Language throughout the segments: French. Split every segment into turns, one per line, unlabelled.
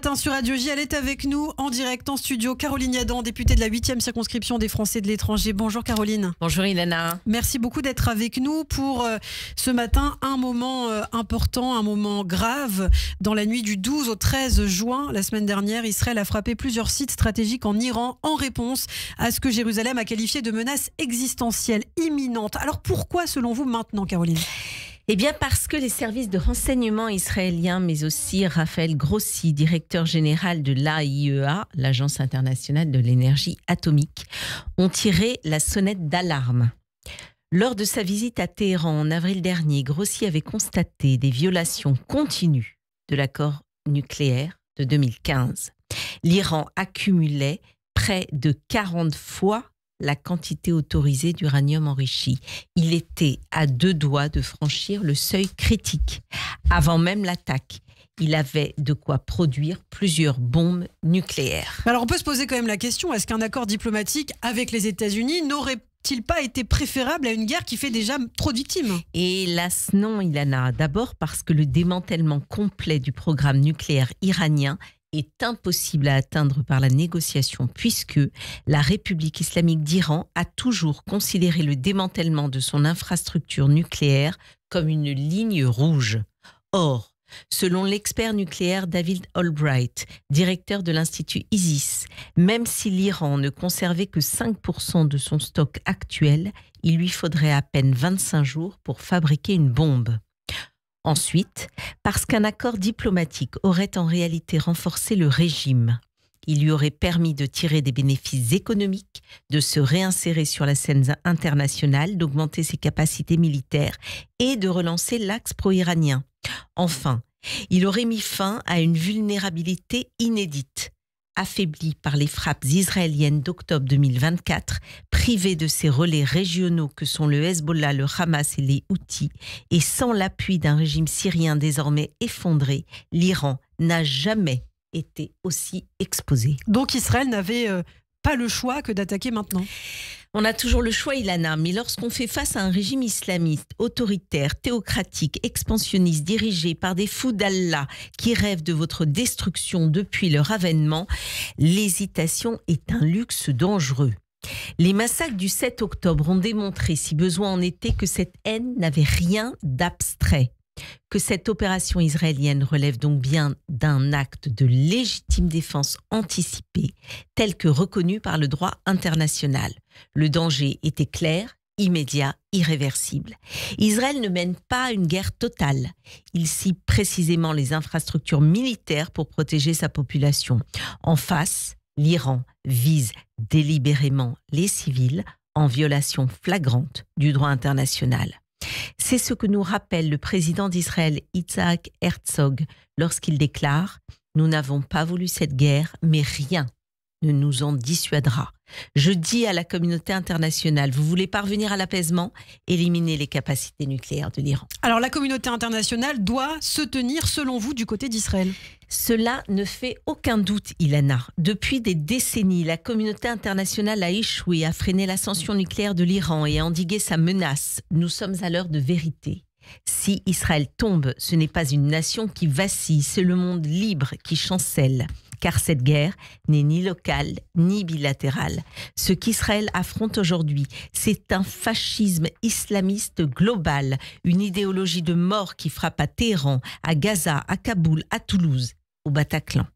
matin sur Radio J. Elle est avec nous en direct en studio. Caroline Yadan, députée de la 8e circonscription des Français de l'étranger. Bonjour Caroline.
Bonjour Ilana.
Merci beaucoup d'être avec nous pour ce matin. Un moment important, un moment grave. Dans la nuit du 12 au 13 juin, la semaine dernière, Israël a frappé plusieurs sites stratégiques en Iran en réponse à ce que Jérusalem a qualifié de menace existentielle imminente. Alors pourquoi selon vous maintenant, Caroline ?
Eh bien parce que les services de renseignement israéliens, mais aussi Raphaël Grossi, directeur général de l'AIEA, l'Agence internationale de l'énergie atomique, ont tiré la sonnette d'alarme. Lors de sa visite à Téhéran en avril dernier, Grossi avait constaté des violations continues de l'accord nucléaire de 2015. L'Iran accumulait près de 40 fois la quantité autorisée d'uranium enrichi. Il était à 2 doigts de franchir le seuil critique. Avant même l'attaque, il avait de quoi produire plusieurs bombes nucléaires.
Alors on peut se poser quand même la question, est-ce qu'un accord diplomatique avec les États-Unis n'aurait-il pas été préférable à une guerre qui fait déjà trop de victimes ?
Hélas non, Ilana. D'abord parce que le démantèlement complet du programme nucléaire iranien est impossible à atteindre par la négociation puisque la République islamique d'Iran a toujours considéré le démantèlement de son infrastructure nucléaire comme une ligne rouge. Or, selon l'expert nucléaire David Albright, directeur de l'Institut ISIS, même si l'Iran ne conservait que 5% de son stock actuel, il lui faudrait à peine 25 jours pour fabriquer une bombe. Ensuite, parce qu'un accord diplomatique aurait en réalité renforcé le régime. Il lui aurait permis de tirer des bénéfices économiques, de se réinsérer sur la scène internationale, d'augmenter ses capacités militaires et de relancer l'axe pro-iranien. Enfin, il aurait mis fin à une vulnérabilité inédite. Affaibli par les frappes israéliennes d'octobre 2024, privé de ses relais régionaux que sont le Hezbollah, le Hamas et les Houthis, et sans l'appui d'un régime syrien désormais effondré, l'Iran n'a jamais été aussi exposé.
Donc Israël n'avait pas le choix que d'attaquer maintenant ?
On a toujours le choix, Ilana, mais lorsqu'on fait face à un régime islamiste, autoritaire, théocratique, expansionniste, dirigé par des fous d'Allah qui rêvent de votre destruction depuis leur avènement, l'hésitation est un luxe dangereux. Les massacres du 7 octobre ont démontré, si besoin en était, que cette haine n'avait rien d'abstrait. Que cette opération israélienne relève donc bien d'un acte de légitime défense anticipée, tel que reconnu par le droit international. Le danger était clair, immédiat, irréversible. Israël ne mène pas une guerre totale. Il cible précisément les infrastructures militaires pour protéger sa population. En face, l'Iran vise délibérément les civils en violation flagrante du droit international. C'est ce que nous rappelle le président d'Israël, Yitzhak Herzog, lorsqu'il déclare « Nous n'avons pas voulu cette guerre, mais rien ne nous en dissuadera. Je dis à la communauté internationale, vous voulez parvenir à l'apaisement, éliminez les capacités nucléaires de l'Iran. » Alors la communauté internationale doit se tenir, selon vous, du côté d'Israël ? Cela ne fait aucun doute, Ilana. Depuis des décennies, la communauté internationale a échoué à freiner l'ascension nucléaire de l'Iran et à endiguer sa menace. Nous sommes à l'heure de vérité. Si Israël tombe, ce n'est pas une nation qui vacille, c'est le monde libre qui chancelle. Car cette guerre n'est ni locale ni bilatérale. Ce qu'Israël affronte aujourd'hui, c'est un fascisme islamiste global, une idéologie de mort qui frappe à Téhéran, à Gaza, à Kaboul, à Toulouse, au Bataclan.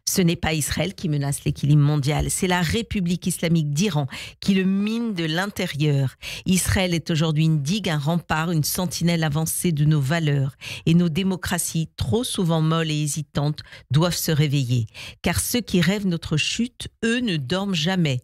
Ce n'est pas Israël qui menace l'équilibre mondial, c'est la République islamique d'Iran qui le mine de l'intérieur. Israël est aujourd'hui une digue, un rempart, une sentinelle avancée de nos valeurs. Et nos démocraties, trop souvent molles et hésitantes, doivent se réveiller. Car ceux qui rêvent notre chute, eux, ne dorment jamais.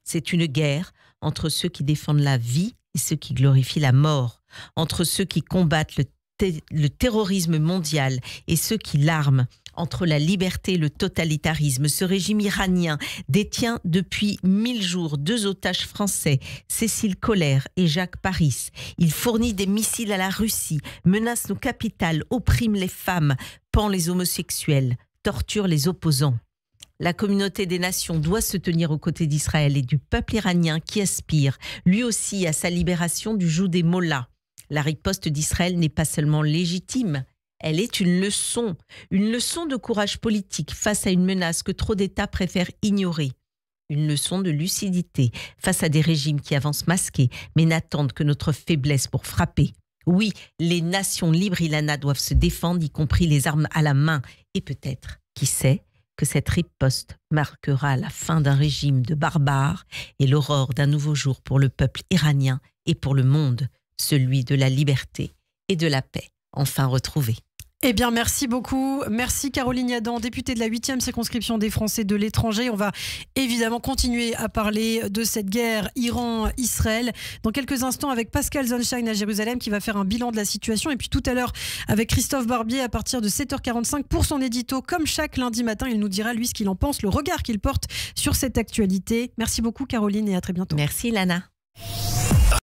C'est une guerre entre ceux qui défendent la vie et ceux qui glorifient la mort. Entre ceux qui combattent le terrorisme mondial et ceux qui l'arment. Entre la liberté et le totalitarisme. Ce régime iranien détient depuis 1000 jours 2 otages français, Cécile Collère et Jacques Paris. Il fournit des missiles à la Russie, menace nos capitales, opprime les femmes, pend les homosexuels, torture les opposants. La communauté des nations doit se tenir aux côtés d'Israël et du peuple iranien qui aspire, lui aussi, à sa libération du joug des mollahs. La riposte d'Israël n'est pas seulement légitime, Elle est une leçon de courage politique face à une menace que trop d'États préfèrent ignorer. Une leçon de lucidité face à des régimes qui avancent masqués, mais n'attendent que notre faiblesse pour frapper. Oui, les nations libres, Ilana, doivent se défendre, y compris les armes à la main. Et peut-être, qui sait, que cette riposte marquera la fin d'un régime de barbares et l'aurore d'un nouveau jour pour le peuple iranien et pour le monde, celui de la liberté et de la paix, enfin retrouvée.
Eh bien, merci beaucoup. Merci Caroline Yadan, députée de la 8e circonscription des Français de l'étranger. On va évidemment continuer à parler de cette guerre Iran-Israël dans quelques instants avec Pascal Zonshine à Jérusalem qui va faire un bilan de la situation. Et puis tout à l'heure avec Christophe Barbier à partir de 7h45 pour son édito. Comme chaque lundi matin, il nous dira lui ce qu'il en pense, le regard qu'il porte sur cette actualité. Merci beaucoup Caroline et à très bientôt.
Merci Lana.